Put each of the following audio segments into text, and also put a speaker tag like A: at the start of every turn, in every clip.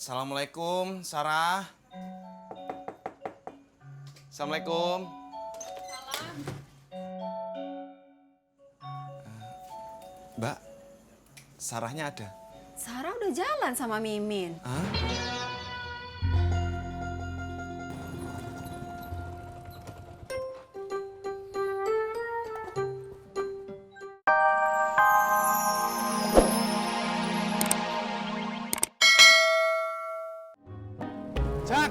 A: Assalamualaikum, Sarah. Assalamualaikum.
B: Salam.
A: Mbak, Sarahnya ada?
B: Sarah udah jalan sama Mimin.
A: Hah? Jak!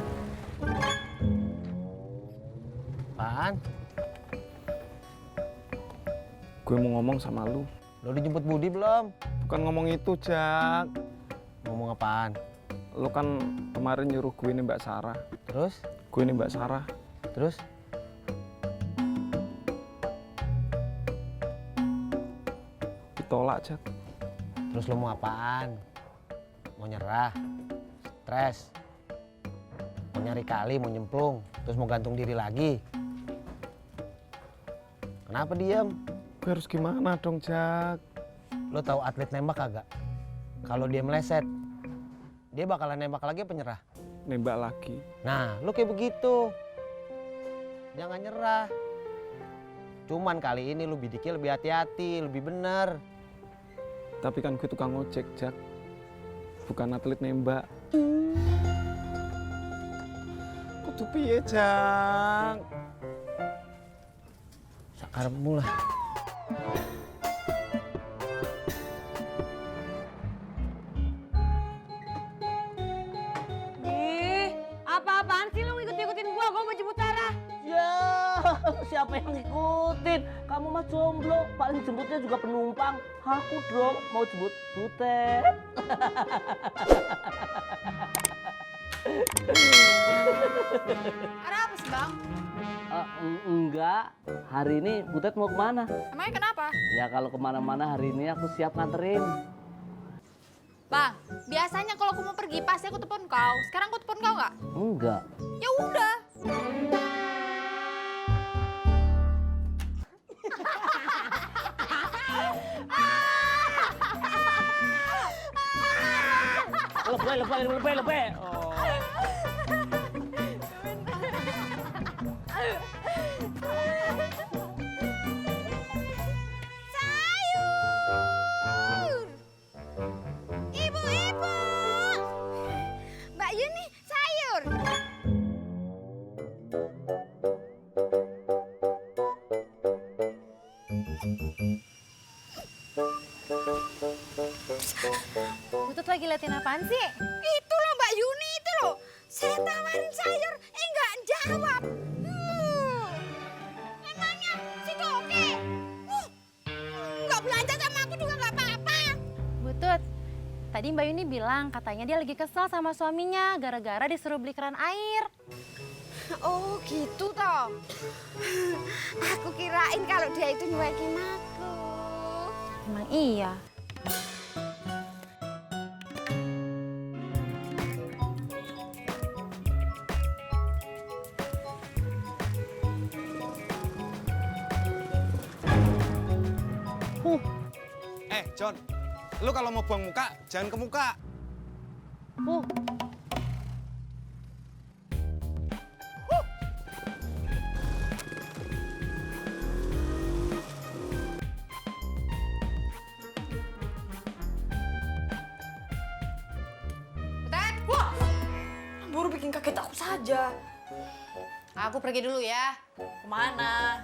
C: Apaan?
D: Gue mau ngomong sama lu.
C: Lo dijemput Budi belum?
D: Bukan ngomong itu, Jak.
C: Ngomong apaan?
D: Lu kan kemarin nyuruh gue nembak Sarah.
C: Terus?
D: Gue nembak Sarah.
C: Terus?
D: Ditolak, Jak.
C: Terus lo mau apaan? Mau nyerah? Stres? Mau nyari kali, mau nyemplung? Terus mau gantung diri lagi? Kenapa diem?
D: Gue harus gimana dong, Jak?
C: Lo tahu atlet nembak kagak? Kalau dia meleset, dia bakalan nembak lagi apa nyerah?
D: Nembak lagi.
C: Nah, lu kayak begitu. Jangan nyerah. Cuman kali ini lu bidiknya lebih hati-hati, lebih bener.
D: Tapi kan gue tukang ojek, Jak. Bukan atlet nembak. Kudu piye, Jak?
C: Sakarepmu lah.
E: Apa-apaan sih lu ngikut-ngikutin gua mau jemput Sarah.
F: Ya, siapa yang ngikutin? Kamu mah jomblo, paling jemputnya juga penumpang. Aku dong mau jemput Butet.
B: Ada apa sih, Bang?
F: Enggak, hari ini Butet mau kemana?
B: Emangnya kenapa?
F: Ya kalau kemana-mana hari ini aku siap nganterin.
B: Bang, biasanya kalau aku mau pergi pasti aku telepon kau. Sekarang aku telepon kau nggak?
F: Enggak.
B: Ya udah.
F: Lebay.
B: Sayur! Ibu-ibu! Mbak Yuni, sayur! Butut lagi liatin apaan sih? Itu loh Mbak Yuni, itu loh. Saya tawarin sayur, nggak jawab. Emangnya si Doke? Nggak belanja sama aku juga nggak apa-apa.
G: Butut, tadi Mbak Yuni bilang katanya dia lagi kesel sama suaminya gara-gara disuruh beli keran air.
B: Oh gitu toh. Aku kirain kalau dia itu nyuekin aku.
G: Emang iya.
A: John, lu kalau mau buang muka, jangan ke muka.
B: Butet, wah, baru bikin kaget aku saja. Aku pergi dulu ya.
E: Kemana?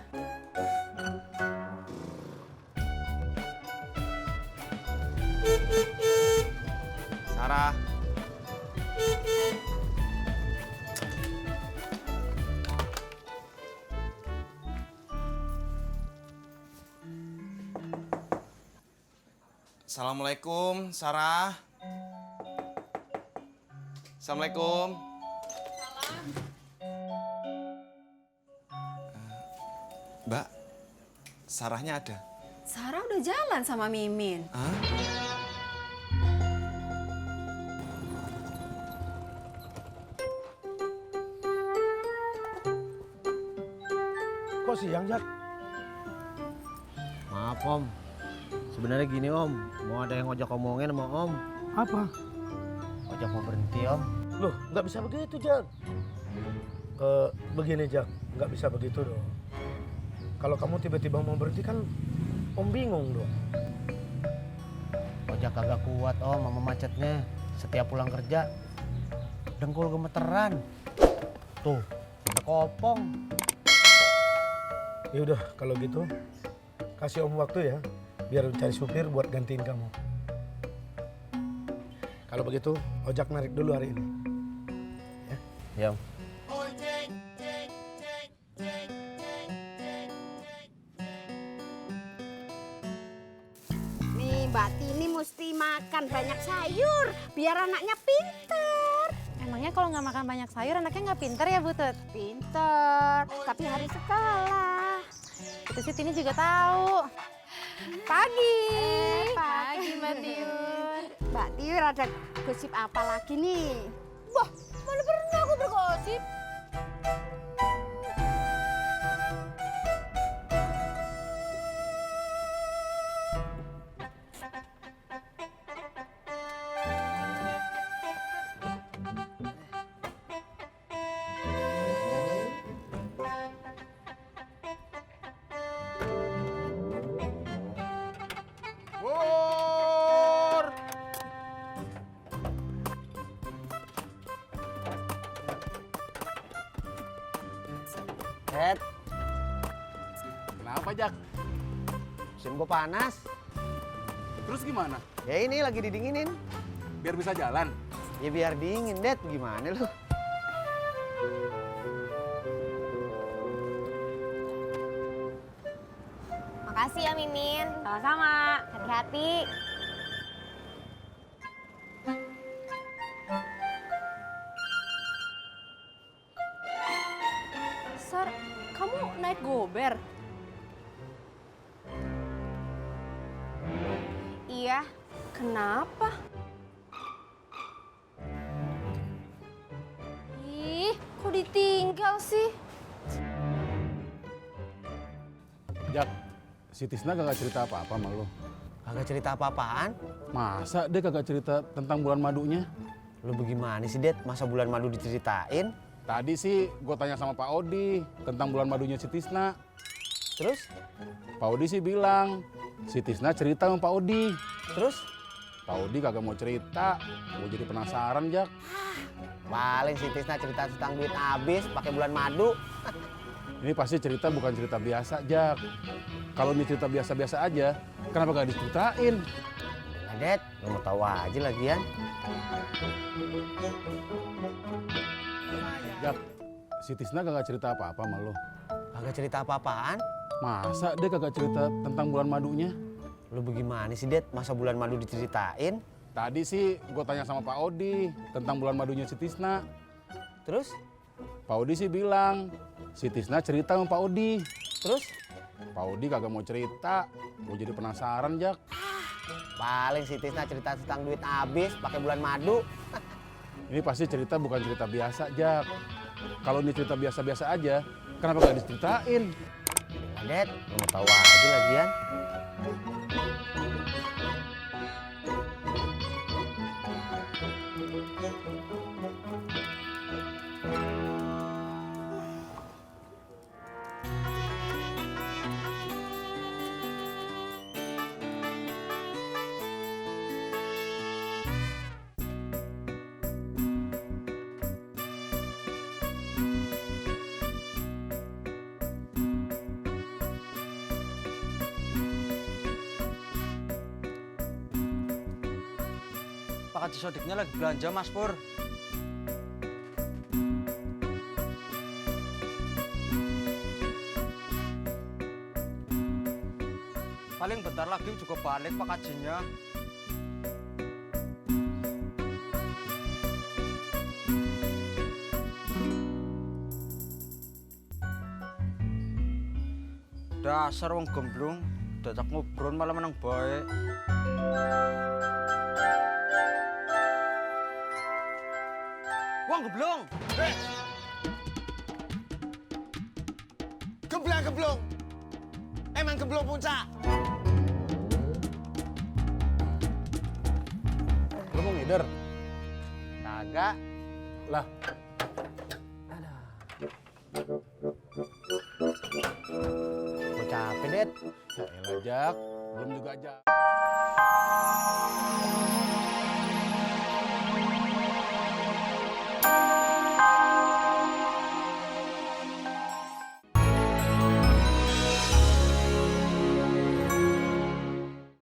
A: Sarah. Assalamualaikum, Sarah. Assalamualaikum.
B: Salam.
A: Mbak, Sarahnya ada?
B: Sarah udah jalan sama Mimin.
A: Hah?
C: Kok siang, Jak? Maaf, Om. Sebenarnya gini, Om. Mau ada yang ngojek omongin sama Om.
D: Apa?
C: Ojak mau berhenti om.
H: Loh, nggak bisa begitu, Jak. Begini, Jak. Nggak bisa begitu dong. Kalau kamu tiba-tiba mau berhenti kan Om bingung dong.
C: Ojak kagak kuat om sama macetnya. Setiap pulang kerja, dengkul gemeteran. Tuh, udah kopong.
H: Ya udah, kalau gitu kasih Om waktu ya, biar cari supir buat gantiin kamu. Kalau begitu, ojak narik dulu hari ini.
C: Ya om.
B: Nih Mbak Tini mesti makan banyak sayur biar anaknya pinter.
G: Emangnya kalau nggak makan banyak sayur anaknya nggak pinter ya Butut?
B: Pinter, tapi hari sekolah.
G: Itu sih Tini juga tahu.
B: Pagi.
G: Pagi Mbak Tiur.
B: Mbak Tiur ada gosip apa lagi nih? Wah, mana pernah aku bergosip?
A: Pur!
C: Ed,
A: Kenapa, Jak?
C: mesin gua panas.
A: Terus gimana?
C: Ya ini lagi didinginin.
A: Biar bisa jalan.
C: Ya biar dingin, Det. Gimana lu?
B: Makasih ya Mimin.
G: Sama-sama.
B: Hati-hati.
E: Sar, kamu naik gober?
B: Iya.
E: Kenapa? Ih, kok ditinggal sih?
I: Jak, si Tisna kagak cerita apa-apa sama lo.
C: Kagak cerita apa-apaan.
I: Masa dia kagak cerita tentang bulan madunya?
C: Lu bagaimana sih, Det? Masa bulan madu diceritain?
I: Tadi sih gue tanya sama Pak Odi tentang bulan madunya si Tisna.
C: Terus?
I: Pak Odi sih bilang, si Tisna cerita sama Pak Odi.
C: Terus?
I: Pak Odi kagak mau cerita, gue jadi penasaran, Jak.
C: Paling si Tisna cerita tentang duit habis pakai bulan madu.
I: Ini pasti cerita bukan cerita biasa, Jak. Kalau ini cerita biasa-biasa aja, kenapa gak diceritain?
C: Nah, Det, lu mau tahu aja lagian.
I: Jak, si Tisna kagak cerita apa-apa sama lo.
C: Kagak cerita apa-apaan.
I: Masa dia kagak cerita tentang bulan madunya?
C: Lu bagaimana sih, Det? Masa bulan madu diceritain?
I: Tadi sih gue tanya sama Pak Odi tentang bulan madunya si Tisna.
C: Terus?
I: Pak Odi sih bilang, si Tisna cerita sama Pak Odi.
C: Terus?
I: Pak Odi kagak mau cerita, gue jadi penasaran, Jak.
C: Paling si Tisna cerita tentang duit habis pakai bulan madu.
I: Ini pasti cerita bukan cerita biasa, Jak. Kalau ini cerita biasa-biasa aja, kenapa gak diceritain?
C: Nah, Det, lu mau tahu aja lagian.
A: Pak Haji Sodiknya lagi belanja, Mas Pur. Paling bentar lagi juga balik Pak Hajinya. Dasar wong gemblung, diajak ngobrol malah menang baik. Wong gemblung.
C: Gemblong. Emang gemblong puncak.
I: Lo mau ngider?
C: kagak.
I: Lah,
C: Gue capek, Det.
I: ya elah, Jak. Belum juga, Jak.